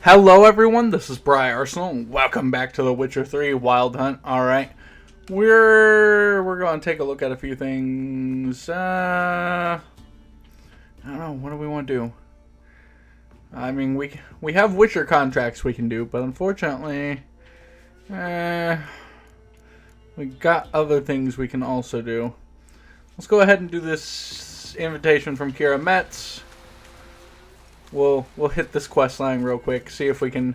Hello everyone, this is Bry Arsenal, and welcome back to The Witcher 3 Wild Hunt. Alright, we're going to take a look at a few things. I don't know, what do we want to do? I mean, we have Witcher contracts we can do, but unfortunately, we got other things we can also do. Let's go ahead and do this invitation from Kira Metz. We'll hit this quest line real quick, see if we can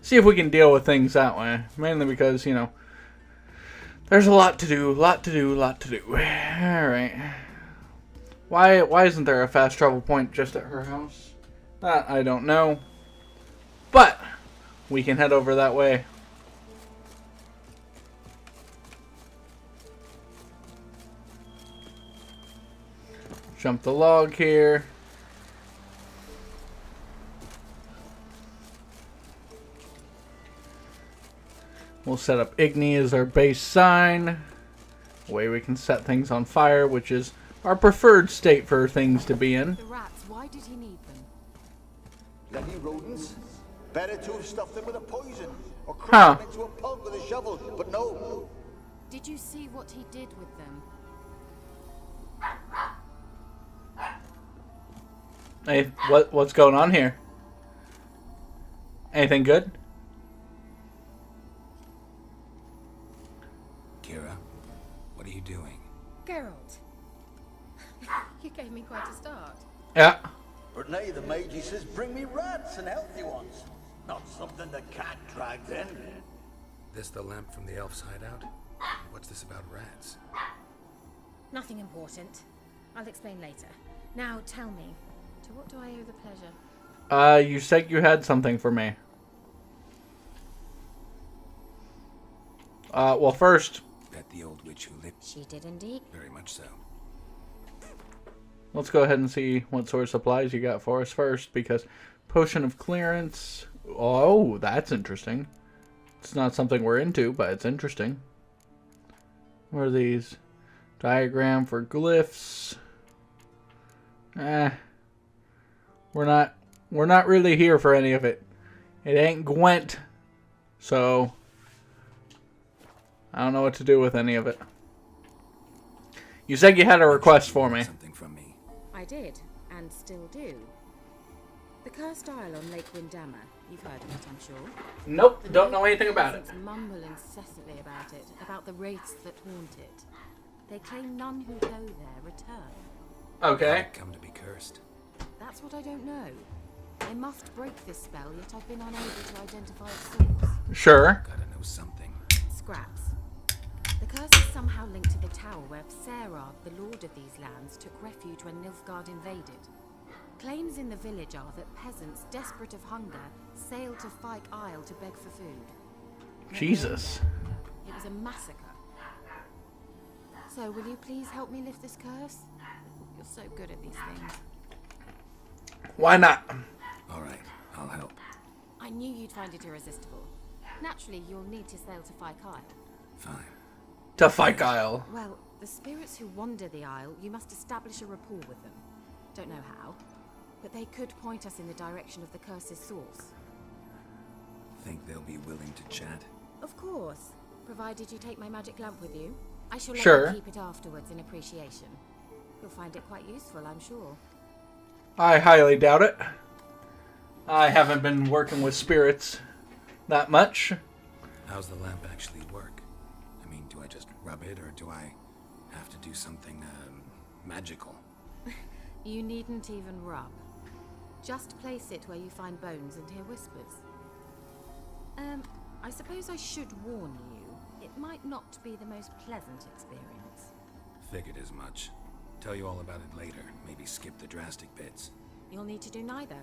deal with things that way. Mainly because, you know, there's a lot to do. Alright. Why isn't there a fast travel point just at her house? That I don't know. But we can head over that way. Jump the log here. We'll set up Igni as our base sign. Way we can set things on fire, which is our preferred state for things to be in. The rats, why did he need them? Bloody rodents. Better to have stuffed them with a poison or crushed them into a pulp with a shovel, but no. Did you see what he did with them? Hey, what's going on here? Anything good? Kira, what are you doing? Geralt. You gave me quite a start. Yeah. But now the mage says bring me rats and healthy ones. Not something the cat dragged in. This the lamp from the elf's hideout? What's this about rats? Nothing important. I'll explain later. Now tell me, to what do I owe the pleasure? You said you had something for me. Well, first, That the old witch who lived? She did indeed. Very much so. let's go ahead and see what sort of supplies you got for us first, because potion of clearance. Oh, that's interesting. It's not something we're into, but it's interesting. What are these? Diagram for glyphs. We're not really here for any of it. It ain't Gwent, so I don't know what to do with any of it. You said you had a request for me. Something from me. I did, and still do. The cursed isle on Lake Windammer. You've heard of it, I'm sure. Nope, don't know anything about it. Peasants mumble incessantly about it, about the wraiths that haunt it. They claim none who go there return. Okay. Come to be cursed. That's what I don't know. I must break this spell, yet I've been unable to identify its source. Sure. Gotta know something. Scraps. The curse is somehow linked to the tower where Serad, the lord of these lands, took refuge when Nilfgaard invaded. Claims in the village are that peasants, desperate of hunger, sailed to Fyke Isle to beg for food. Jesus. It was a massacre. So, will you please help me lift this curse? You're so good at these things. Why not? Alright, I'll help. I knew you'd find it irresistible. Naturally, you'll need to sail to Fyke Isle. Fine. To Fyke Isle. Well, the spirits who wander the isle, you must establish a rapport with them. Don't know how, but they could point us in the direction of the curse's source. Think they'll be willing to chat? Of course, provided you take my magic lamp with you. I shall let Sure. you keep it afterwards in appreciation. You'll find it quite useful, I'm sure. I highly doubt it. I haven't been working with spirits that much. How's the lamp actually work? I mean, do I just rub it, or do I have to do something, magical? You needn't even rub. Just place it where you find bones and hear whispers. I suppose I should warn you, it might not be the most pleasant experience. Figured as much. Tell you all about it later. Maybe skip the drastic bits. You'll need to do neither.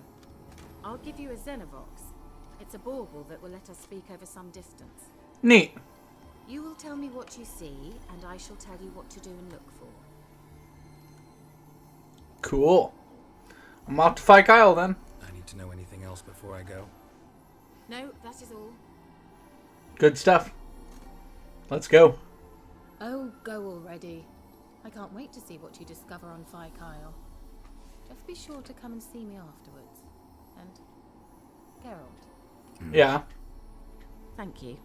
I'll give you a Xenovox. It's a bauble that will let us speak over some distance. Neat. You will tell me what you see, and I shall tell you what to do and look for. Cool. I'm off to Fyke Isle then. I need to know anything else before I go? No, that is all. Good stuff. Let's go. Oh, go already. I can't wait to see what you discover on Fyke Isle. Just be sure to come and see me afterwards. And Geralt. Yeah. Thank you.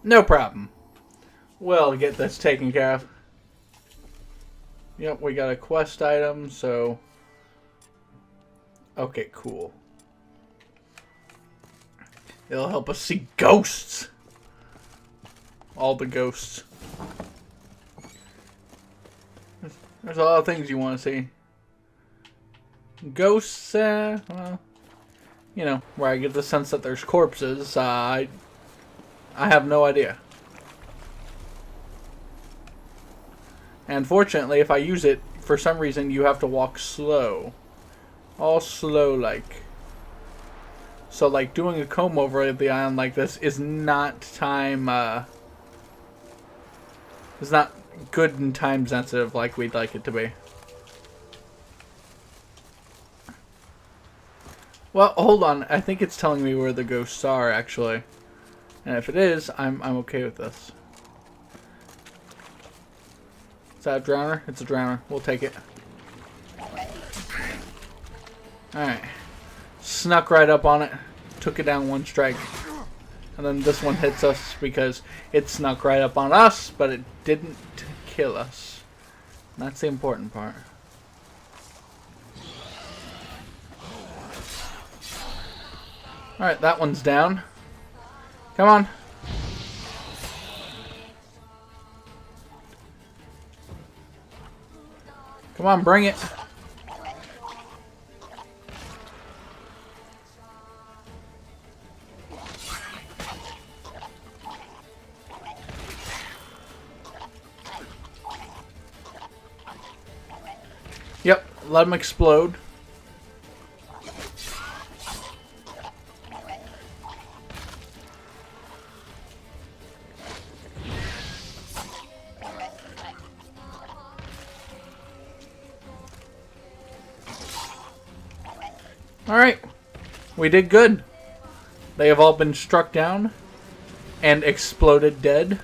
No problem. We'll get this taken care of. Yep, we got a quest item, so... Okay, cool. It'll help us see ghosts. All the ghosts. There's a lot of things you want to see. Ghosts, well, you know, where I get the sense that there's corpses, I have no idea. And fortunately, if I use it, for some reason, you have to walk slow. All slow, like. So, like, doing a comb over the island like this is not time, is not good and time sensitive like we'd like it to be. Well, hold on. I think it's telling me where the ghosts are, actually. And if it is, I'm okay with this. Is that a drowner? It's a drowner. We'll take it. Alright. Snuck right up on it. Took it down one strike. And then this one hits us because it snuck right up on us, but it didn't kill us. And that's the important part. Alright, that one's down. Come on. Come on, bring it. Yep, let him explode. Alright, we did good. They have all been struck down and exploded dead.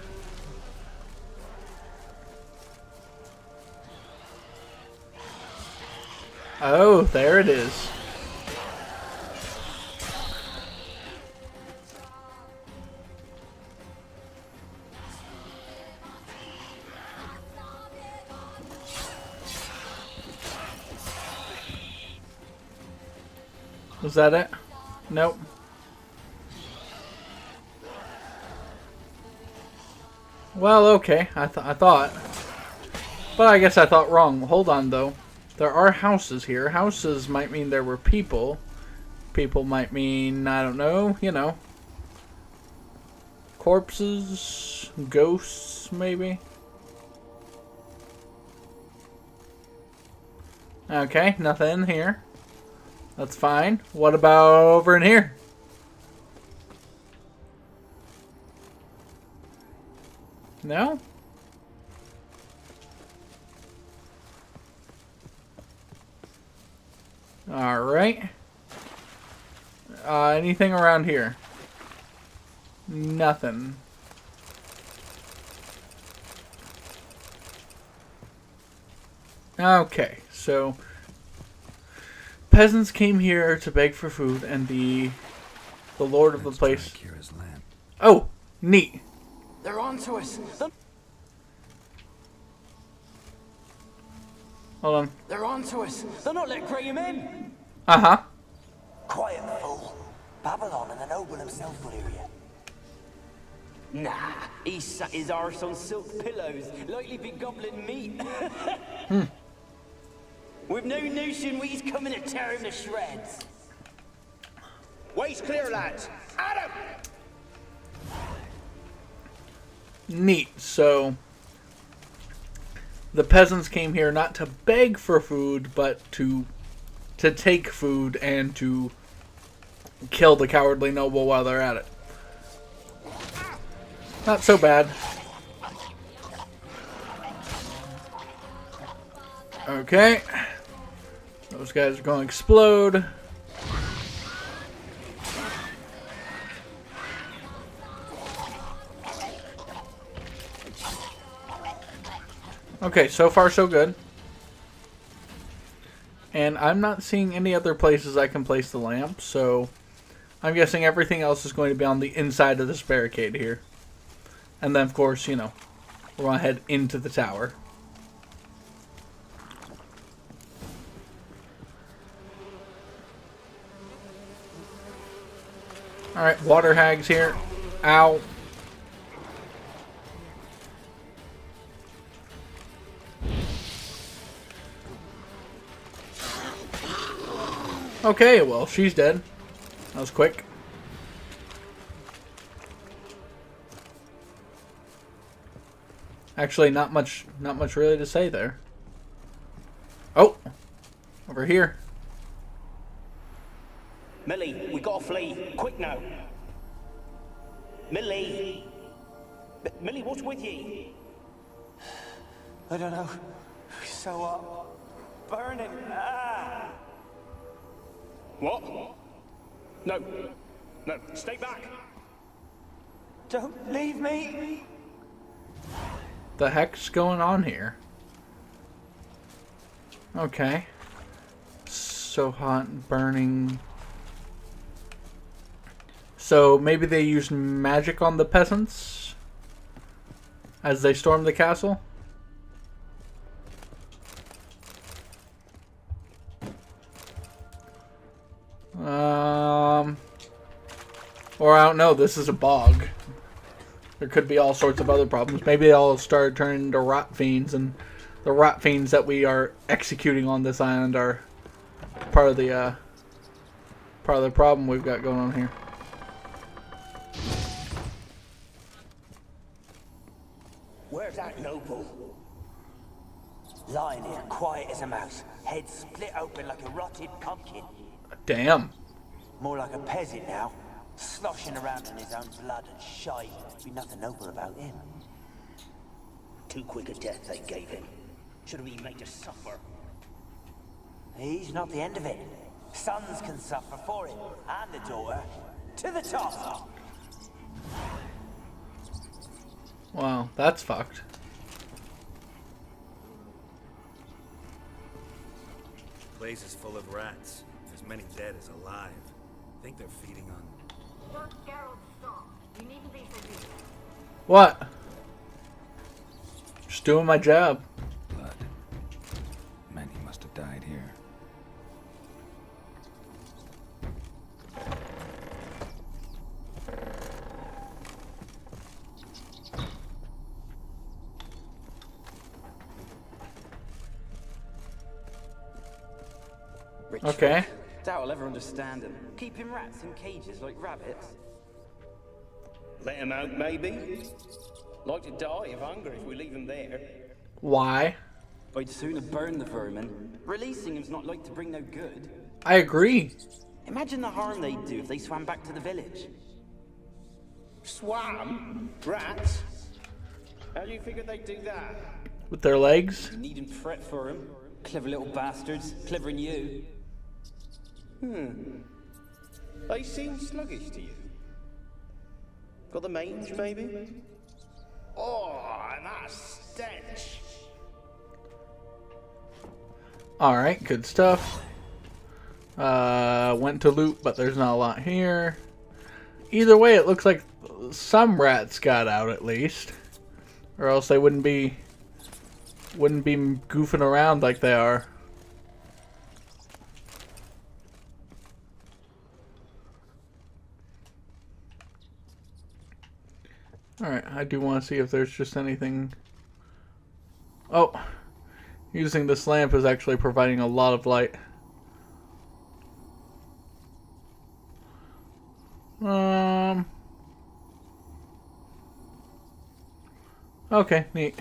Oh, there it is. Was that it? Nope. Well, okay. I thought. But I guess I thought wrong. Hold on, though. There are houses here. Houses might mean there were people. People might mean, I don't know, you know. Corpses, ghosts, maybe. Okay, nothing in here. That's fine. What about over in here? No? Alright. Anything around here? Nothing. Okay, so peasants came here to beg for food, and the lord of the place. Oh, neat. They're onto us. Hold on. They're onto us. They're not letting Graham in. Uh-huh. Quiet, fool. Babylon and the noble himself will hear you. Nah, he sat his arse on silk pillows, likely be gobbling meat. With no notion we's coming to tear him to shreds. Waist clear, lads. Adam! Neat. So the peasants came here not to beg for food, but to take food and to kill the cowardly noble while they're at it. Not so bad. Okay. Those guys are going to explode. Okay, so far so good. And I'm not seeing any other places I can place the lamp, so I'm guessing everything else is going to be on the inside of this barricade here. And then, of course, you know, we're going to head into the tower. Alright, water hags here. Ow. Okay, well, she's dead. That was quick. Actually, not much really to say there. Oh, over here. Millie, we gotta flee. Quick now. Millie. Millie, what's with you? I don't know. So burning. Ah! What? No. No, stay back. Don't leave me. The heck's going on here? Okay. So hot and burning. So maybe they used magic on the peasants as they stormed the castle? Or I don't know, this is a bog. There could be all sorts of other problems. Maybe they all started turning into rot fiends, and the rot fiends that we are executing on this island are part of the problem we've got going on here. Where's that noble? Lying here, quiet as a mouse, head split open like a rotted pumpkin. Damn. More like a peasant now, sloshing around in his own blood and shite. Be nothing noble about him. Too quick a death they gave him. Should have been made to suffer. He's not the end of it. Sons can suffer for him, and the daughter. To the top! Wow, that's fucked. The place is full of rats. As many dead as alive. I think they're feeding on... What? Just doing my job. blood. Many must have died here. Richard, Okay. doubt I'll ever understand him. Keeping rats in cages like rabbits. Let him out, maybe. Like to die of hunger if we leave him there. Why? I'd sooner burn the vermin. Releasing him's not like to bring no good. I agree. Imagine the harm they'd do if they swam back to the village. Swam? Rats? How do you figure they'd do that? With their legs? You needn't fret for him. Clever little bastards. Clever than you. They seem sluggish to you. Got the mange, maybe? Oh, and that stench. Alright, good stuff. Went to loot, but there's not a lot here. Either way, it looks like some rats got out at least. Or else they wouldn't be goofing around like they are. Alright, I do want to see if there's just anything... Oh! Using this lamp is actually providing a lot of light. Okay, neat.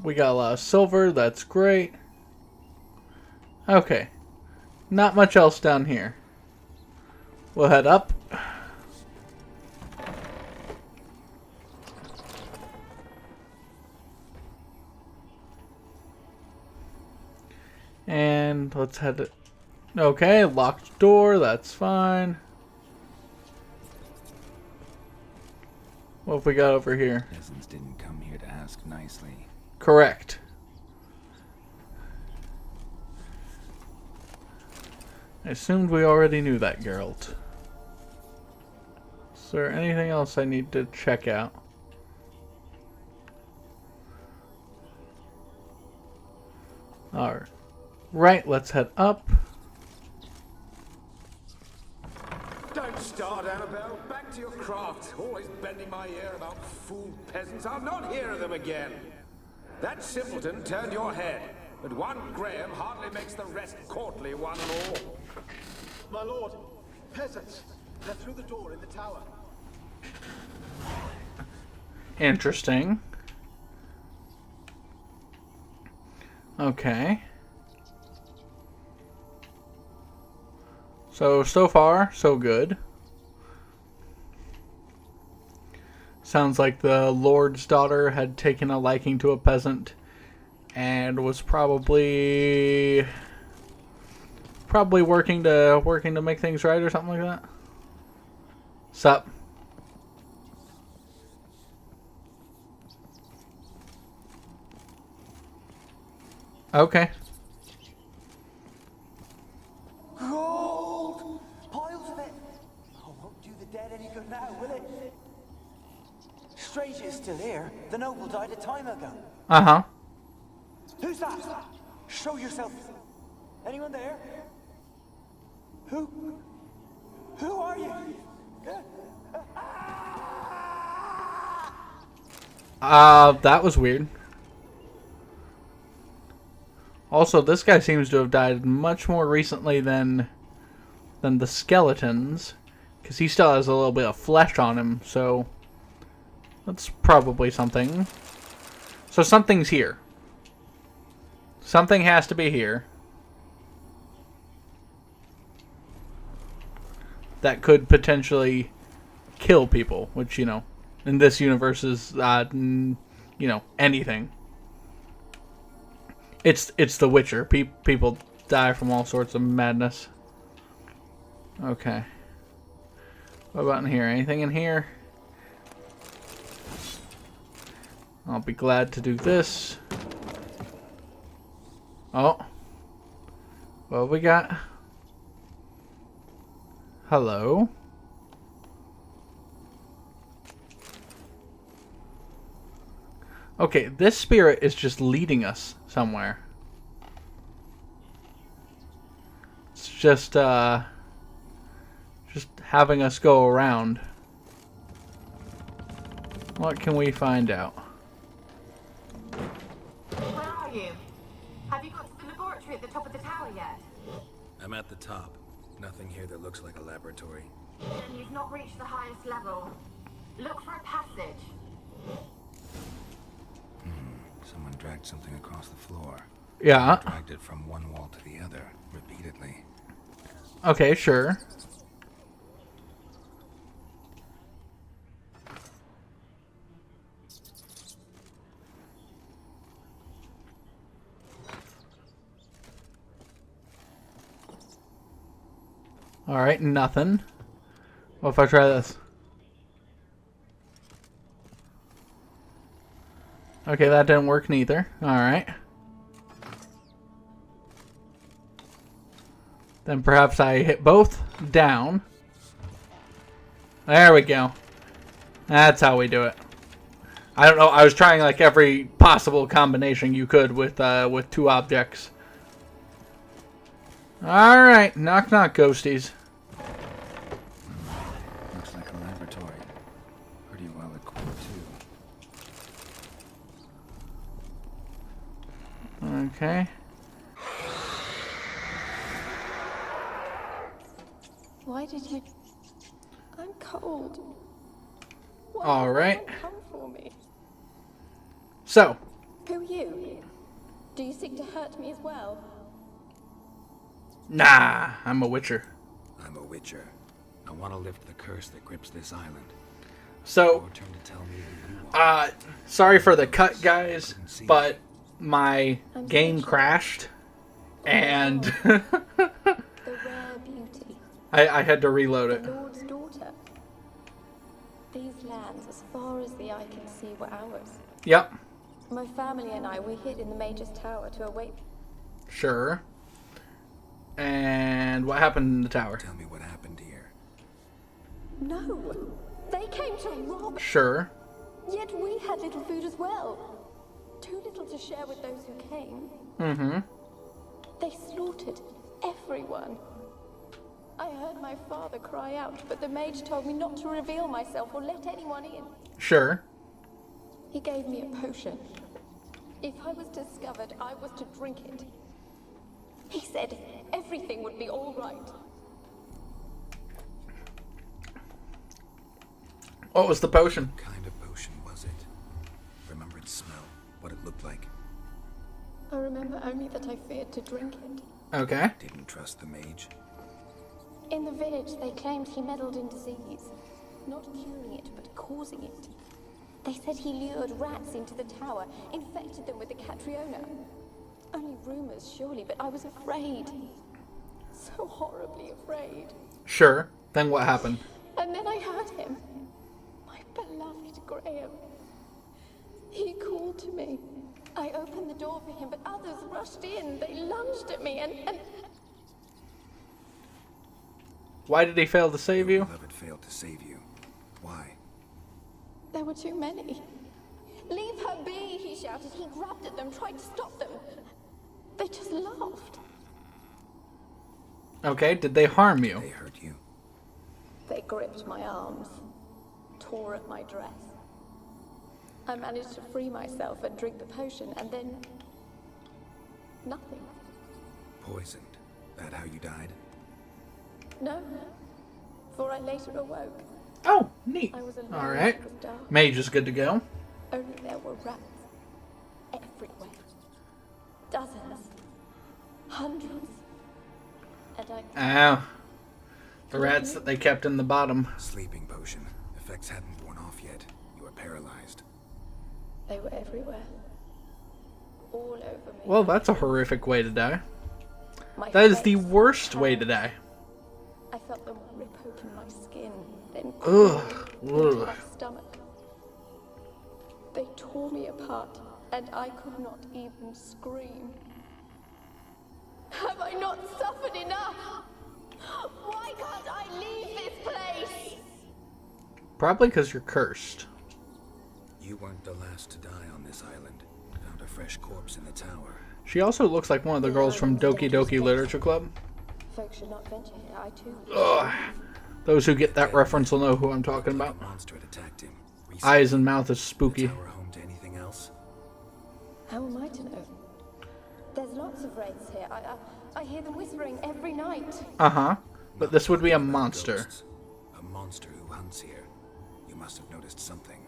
We got a lot of silver, that's great. Okay. Not much else down here. We'll head up. And let's head... Okay, locked door, that's fine. What have we got over here? Peasants didn't come here to ask nicely. Correct. I assumed we already knew that, Geralt. Is there anything else I need to check out? Alright, let's head up. Don't start, Annabelle. Back to your craft. Always bending my ear about fool peasants. I'll not hear of them again. That simpleton turned your head, but one Graham hardly makes the rest courtly, one and all. My lord, peasants. They're through the door in the tower. Interesting. Okay. So far, so good. Sounds like the Lord's daughter had taken a liking to a peasant and was probably working to make things right or something like that. Sup? Okay. Gold! Piles of it! Oh, won't do the dead any good now, will it? Strange it's still here. The noble died a time ago. Uh-huh. Who's that? Show yourself. Anyone there? Who are you? That was weird. Also, this guy seems to have died much more recently than the skeletons, because he still has a little bit of flesh on him, so that's probably something. So something's here. Something has to be here. That could potentially kill people, which, you know, in this universe is, you know, anything. It's The Witcher. People die from all sorts of madness. Okay. What about in here? Anything in here? I'll be glad to do this. Oh. What we got? Hello. Okay, this spirit is just leading us somewhere. It's just having us go around. What can we find out? Where are you? Have you got to the laboratory at the top of the tower yet? I'm at the top. Nothing here that looks like a laboratory. Then you've not reached the highest level. Look for a passage. Someone dragged something across the floor. Yeah. Dragged it from one wall to the other, repeatedly. Okay, sure. Alright, nothing. What if I try this? Okay, that didn't work neither. Alright. Then perhaps I hit both down. There we go. That's how we do it. I don't know. I was trying like every possible combination you could with two objects. Alright, knock knock, ghosties. Looks like a laboratory. Pretty well equipped, too. Okay. Why did you... I'm cold. Why All right. did you not come for me? So, Who are you? Do you seek to hurt me as well? nah, I'm a witcher. I'm a witcher. I want to lift the curse that grips this island. So, Your turn to tell me who you are. sorry for the cut, guys, but my game crashed, and The rare beauty. I had to reload The it. Lord's daughter. These lands, as far as the eye can see, were ours. Yep, My family and I were hid in the Major's Tower to await... sure. And what happened in the tower? Tell me what happened here. No, they came to rob. Sure. Yet we had little food as well. Too little to share with those who came. Mm-hmm. They slaughtered everyone. I heard my father cry out, but the mage told me not to reveal myself or let anyone in. Sure. He gave me a potion. If I was discovered, I was to drink it. He said everything would be all right. What was the potion? What kind of potion was it? Remember its smell? What it looked like? I remember only that I feared to drink it. Okay. Didn't trust the mage? In the village, they claimed he meddled in disease. Not curing it, but causing it. They said he lured rats into the tower, infected them with the Catriona. Only rumors, surely, but I was afraid. So horribly afraid. Sure. Then what happened? And then I heard him. My beloved Graham. He called to me. I opened the door for him, but others rushed in. They lunged at me and... Why did he fail to save you? Beloved failed to save you. Why? There were too many. Leave her be, he shouted. He grabbed at them, tried to stop them. They just laughed. Okay, did they harm you? They hurt you. They gripped my arms, tore at my dress. I managed to free myself and drink the potion, and then... nothing. Poisoned. That how you died? No, for I later awoke. Oh, neat. I was alone. Alright. It was dark. Mage is good to go. Only there were rats everywhere. Dozens. Hundreds. And I... Oh. The rats that they kept in the bottom. Sleeping potion. Effects hadn't worn off yet. You were paralyzed. They were everywhere. All over me. Well, that's a horrific way to die. My That is the face, worst way to hands. die. I felt them rip open my skin, then Ugh. into my Ugh. stomach. They tore me apart, and I could not even scream. Have I not suffered enough? Why can't I leave this place? Probably because you're cursed. You weren't the last to die on this island. Found a fresh corpse in the tower. She also looks like one of the girls from Doki Doki Literature Club. Folks should not venture here. I too. Ugh. Those who get that reference will know who I'm talking about. A monster had attacked him. Eyes and mouth is spooky. Tower home to anything else? How am I to know? There's lots of wraiths here. I hear them whispering every night. Uh-huh. But this would be a monster. Ghosts. A monster who hunts here. You must have noticed something.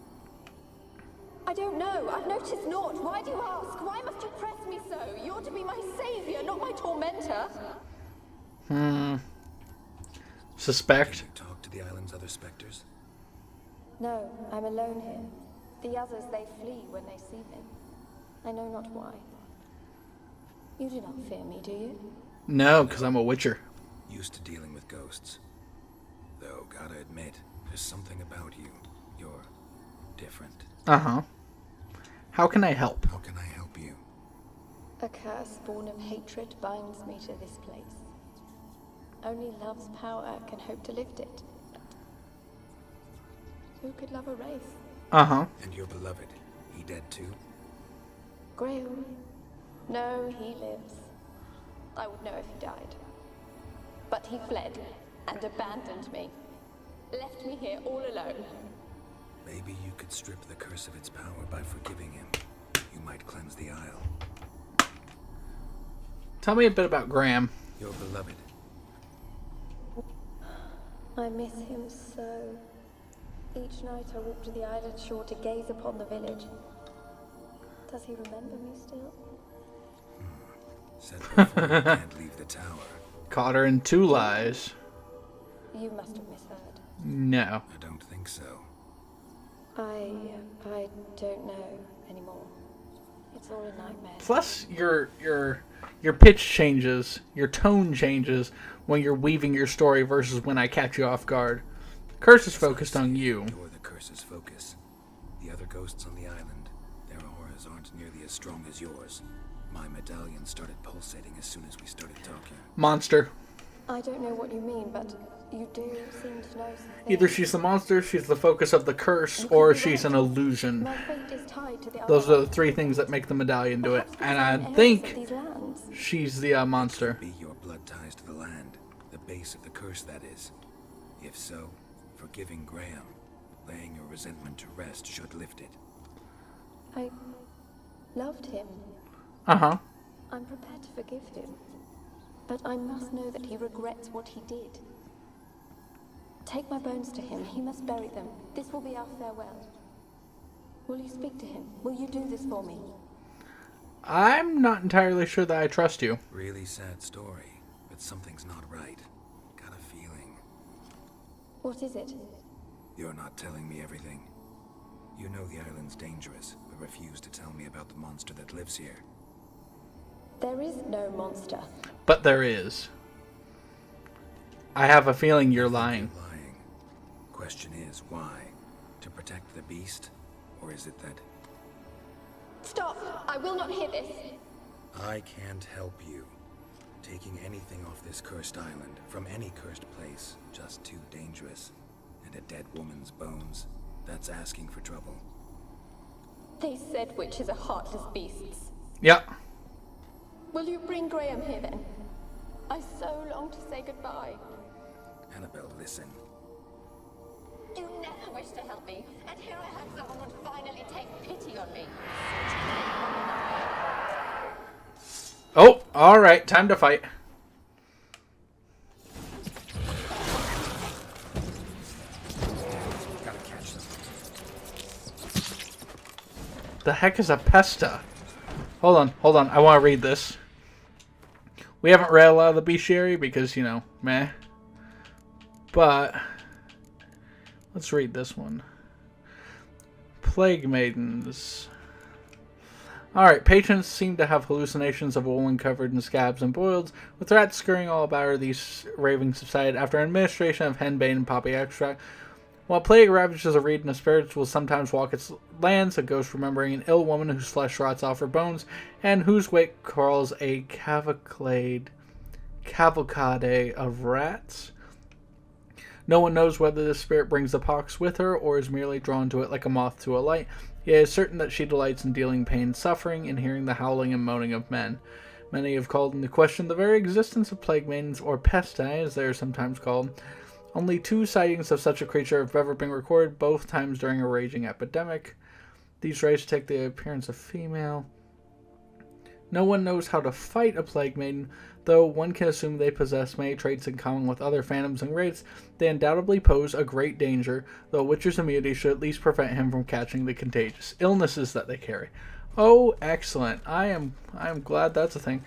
I don't know. I've noticed naught. Why do you ask? Why must you press me so? You're to be my savior, not my tormentor. Suspect. You talk to the island's other specters? No, I'm alone here. The others, they flee when they see me. I know not why. You do not fear me, do you? No, because I'm a witcher. Used to dealing with ghosts. Though, gotta admit, there's something about you. You're different. Uh-huh. How can I help? How can I help you? A curse born of hatred binds me to this place. Only love's power can hope to lift it. But who could love a wraith? Uh-huh. And your beloved, he dead too? Graham? No, he lives. I would know if he died. But he fled and abandoned me. Left me here all alone. Maybe you could strip the curse of its power by forgiving him. You might cleanse the isle. Tell me a bit about Graham. Your beloved. I miss him so. Each night I walk to the island shore to gaze upon the village. Does he remember me still? Said before you can't leave the tower. Caught her in two lies. You must have misheard. No. I don't think so. I don't know anymore. It's all a nightmare. Plus, your pitch changes, your tone changes when you're weaving your story versus when I catch you off guard. Curse is focused on you. You're the curse's focus. The other ghosts on the island, their auras aren't nearly as strong as yours. My medallion started pulsating as soon as we started talking. Monster. I don't know what you mean, but you do seem to know something. Either she's the monster, she's the focus of the curse, or she's an illusion. My fate is tied to the Those other are the three things that make the medallion do it. Perhaps we And I find think heirs of these lands. she's the monster. Be your blood ties to the land, the base of the curse, that is. If so, forgiving Graham, laying your resentment to rest, should lift it. I loved him. Uh-huh. I'm prepared to forgive him. But I must know that he regrets what he did. Take my bones to him. He must bury them. This will be our farewell. Will you speak to him? Will you do this for me? I'm not entirely sure that I trust you. Really sad story, but something's not right. Got a feeling. What is it? You're not telling me everything. You know the island's dangerous, but refuse to tell me about the monster that lives here. There is no monster. But there is. I have a feeling you're lying. You're lying. Question is, why? To protect the beast? Or is it that Stop! I will not hear this. I can't help you? Taking anything off this cursed island, from any cursed place, just too dangerous. And a dead woman's bones, that's asking for trouble. They said witches are heartless beasts. Yeah. Will you bring Graham here then? I so long to say goodbye. Annabelle, listen. You never wish to help me, and here I have someone would finally take pity on me. Oh, alright. Time to fight. Gotta catch them. The heck is a pesta? Hold on. I want to read this. We haven't read a lot of the bestiary because, you know, meh. But let's read this one. Plague Maidens. Alright, patients seem to have hallucinations of a woman covered in scabs and boils, with rats scurrying all about her. These ravings subside after administration of henbane and poppy extract. While plague ravages a region, of spirits will sometimes walk its lands, a ghost remembering an ill woman whose flesh rots off her bones, and whose wake crawls a cavalcade of rats. No one knows whether the spirit brings the pox with her, or is merely drawn to it like a moth to a light. It is certain that she delights in dealing pain and suffering, and hearing the howling and moaning of men. Many have called into question the very existence of plague maidens, or pesti, as they are sometimes called. Only 2 sightings of such a creature have ever been recorded, both times during a raging epidemic. These rays take the appearance of female. No one knows how to fight a plague maiden, though one can assume they possess many traits in common with other phantoms and wraiths. They undoubtedly pose a great danger, though a witcher's immunity should at least prevent him from catching the contagious illnesses that they carry. Oh, excellent. I am glad that's a thing.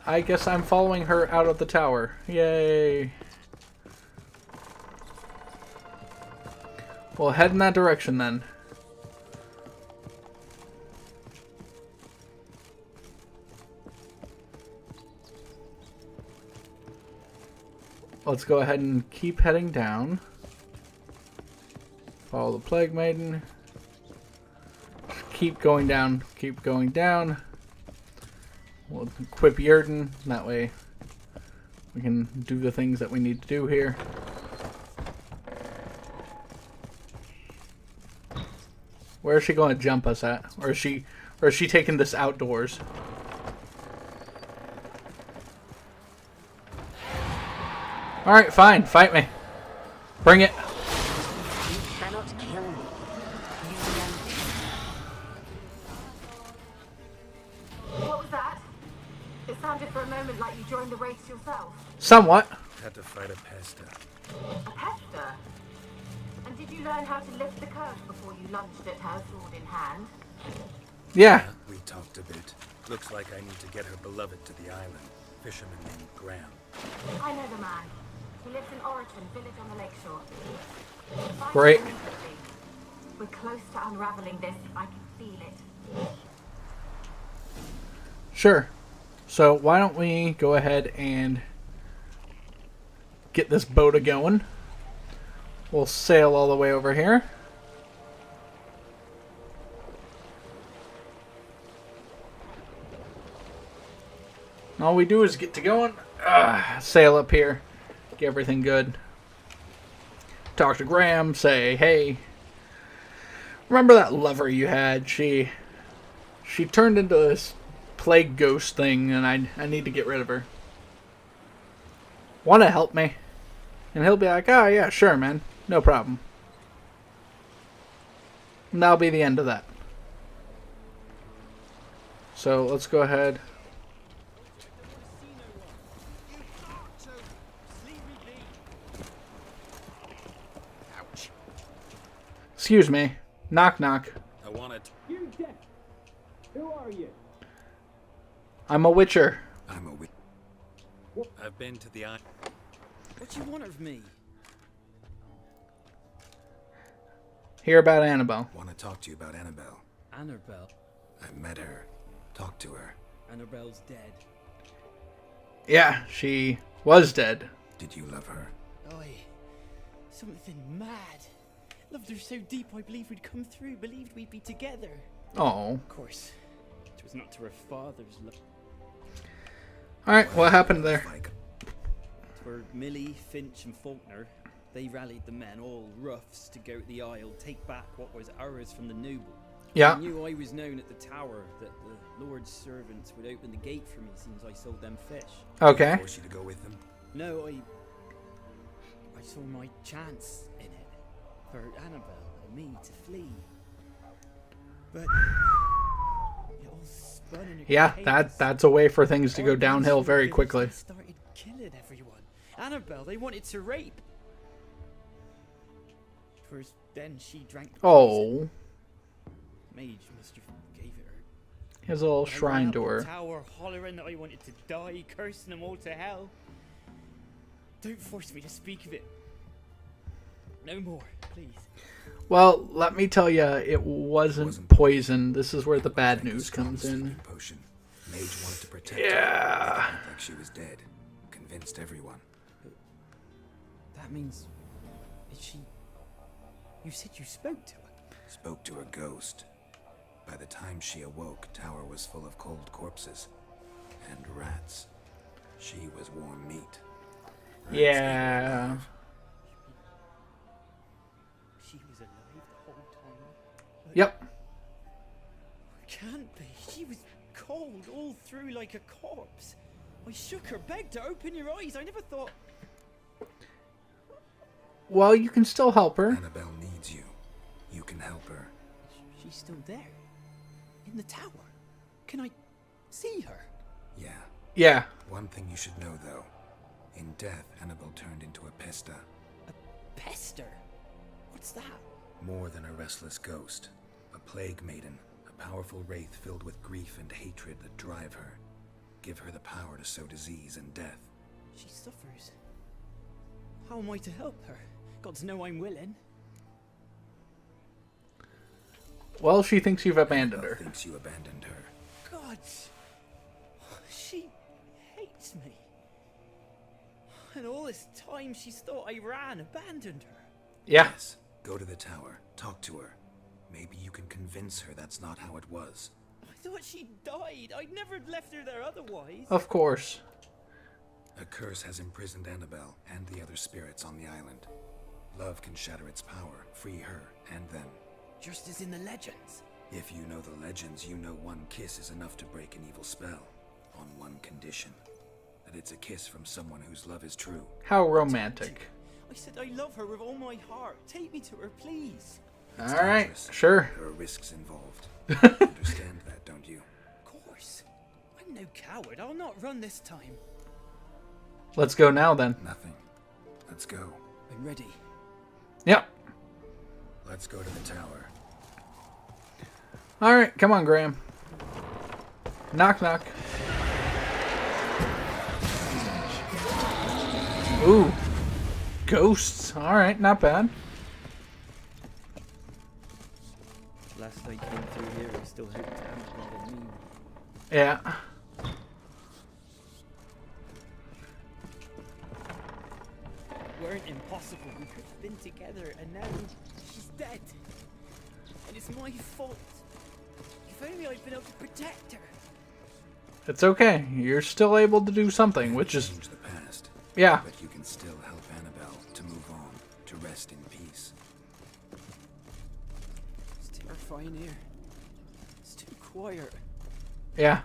I guess I'm following her out of the tower. Yay. We'll head in that direction then. Let's go ahead and keep heading down. Follow the Plague Maiden. Keep going down. Keep going down. We'll equip Yerden. That way we can do the things that we need to do here. Where is she going to jump us at? Or is she taking this outdoors? Alright, fine. Fight me. Bring it. You cannot kill me. What was that? It sounded for a moment like you joined the race yourself. Somewhat. Had to fight a pesta. A pester? And did you learn how to lift the curse before you lunged at her, sword in hand? Yeah. We talked a bit. Looks like I need to get her beloved to the island. Fisherman named Graham. I know the man. He lives in Oraton, village on the lakeshore. Find Great. him immediately. We're close to unraveling this. I can feel it. Sure. So why don't we go ahead and get this boat a-going. We'll sail all the way over here. All we do is get to going, sail up here, get everything good. Talk to Graham, say, hey, remember that lover you had? She turned into this plague ghost thing, and I need to get rid of her. Want to help me? And he'll be like, oh yeah, sure, man, no problem. And that'll be the end of that. So let's go ahead. Excuse me. Knock, knock. I want it. You deaf. Who are you? I'm a witcher. I'm a witch. I've been to the eye. What do you want of me? Hear about Annabelle. Want to talk to you about Annabelle. Annabelle. I met her. Talked to her. Annabelle's dead. Yeah, she was dead. Did you love her? Oi. Something mad. Loved her so deep I believed we'd come through, believed we'd be together. Oh. Of course, it was not to her father's love. Alright, what happened there? Fyke. For Millie, Finch and Faulkner, they rallied the men, all roughs, to go to the Isle, take back what was ours from the noble. Yeah. I knew I was known at the tower, that the Lord's servants would open the gate for me since I sold them fish. Okay. Force you to go with them? No, I saw my chance in it, for Annabelle and me to flee. But it all spun in a Yeah, chaos. that's a way for things to go downhill very quickly. They started killing everyone. Annabelle, they wanted to rape. First, then she drank the poison. Oh. Mage must have gave it her. His little I shrine ran up to the her. tower, hollering that I wanted to die, cursing them all to hell. Don't force me to speak of it. No more, please. Well, let me tell you, it wasn't poison. This is where the bad news comes in. Potion. Mage wanted to protect her. Yeah. Made it look like she was dead. Convinced everyone. That means... Is she... You said you spoke to her? Spoke to a ghost. By the time she awoke, tower was full of cold corpses. And rats. She was warm meat. Rats Yeah. ate her alive. She was alive the whole time? But Yep. Can't be. She was cold all through like a corpse. I shook her, begged her, open your eyes. I never thought... Well, you can still help her. Annabelle needs you. You can help her. She's still there. In the tower. Can I see her? Yeah. Yeah. One thing you should know, though. In death, Annabelle turned into a pesta. A pester? What's that? More than a restless ghost. A plague maiden. A powerful wraith filled with grief and hatred that drive her. Give her the power to sow disease and death. She suffers. How am I to help her? Gods know I'm willing. Well, she thinks you've abandoned Annabelle her. thinks you abandoned her. Gods! She hates me. And all this time she's thought I abandoned her. Yeah. Yes. Go to the tower. Talk to her. Maybe you can convince her that's not how it was. I thought she died. I'd never left her there otherwise. Of course. A curse has imprisoned Annabelle and the other spirits on the island. Love can shatter its power, free her and them. Just as in the legends. If you know the legends, you know one kiss is enough to break an evil spell. On one condition. That it's a kiss from someone whose love is true. How romantic. I said I love her with all my heart. Take me to her, please. It's Alright, dangerous. sure. There are risks involved. You understand that, don't you? Of course. I'm no coward. I'll not run this time. Let's go now then. Nothing. Let's go. I'm ready. Yep. Let's go to the tower. Alright, come on, Graham. Knock, knock. Ooh. Ghosts. Alright, not bad. Last I came through here, I still hoped to have a me. Yeah. Weren't impossible. We could have been together, and now she's dead. And it's my fault. If only I'd been able to protect her. It's okay. You're still able to do something, which is... Change the past, Yeah. but you can still help Annabelle to move on, to rest in peace. It's terrifying here. It's too quiet. Yeah.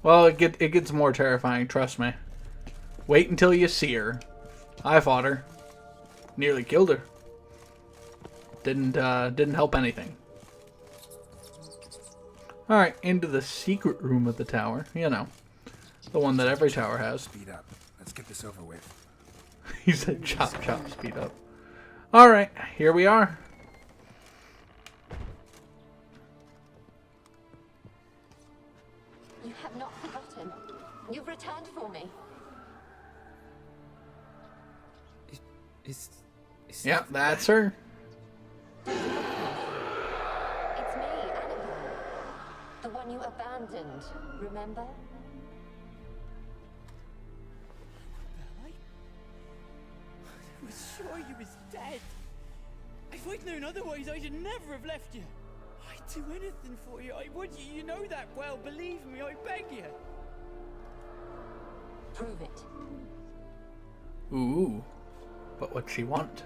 Well, it gets more terrifying, trust me. Wait until you see her. I fought her. Nearly killed her. Didn't help anything. Alright, into the secret room of the tower. You know. The one that every tower has. Speed up. Let's get this over with. He said chop chop speed up. Alright, here we are. You have not forgotten. You've returned for me. Is Yep, that's her. It's me, Annabelle. The one you abandoned, remember? I was sure you was dead. If I'd known otherwise, I'd never have left you. I'd do anything for you. I would. You know that well. Believe me, I beg you. Prove it. Ooh. But what'd she want?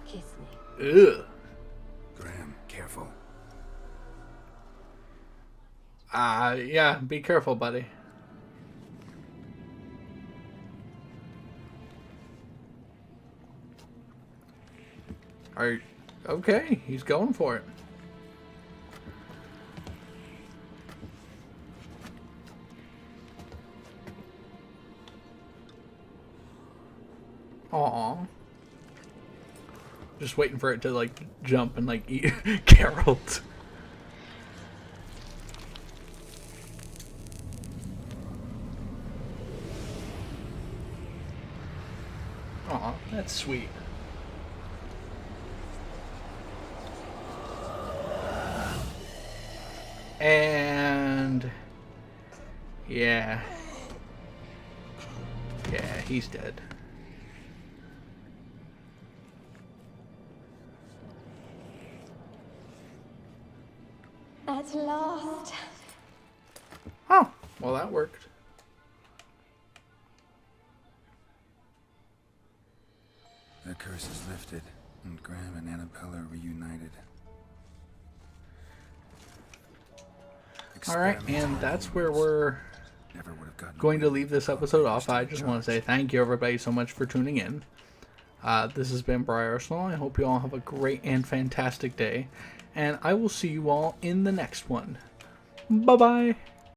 Kiss me. Ugh. Graham, careful. Yeah, be careful, buddy. Okay, he's going for it. Aw. Just waiting for it to, like, jump and, like, eat Geralt. Aw, that's sweet. And... yeah. Yeah, he's dead. At last. Oh, well that worked. The curse is lifted, and Graham and Annabelle are reunited. Alright, and that's where we're going to leave this episode off. I just want to say thank you everybody so much for tuning in. This has been Briar Arsenal. I hope you all have a great and fantastic day. And I will see you all in the next one. Bye-bye.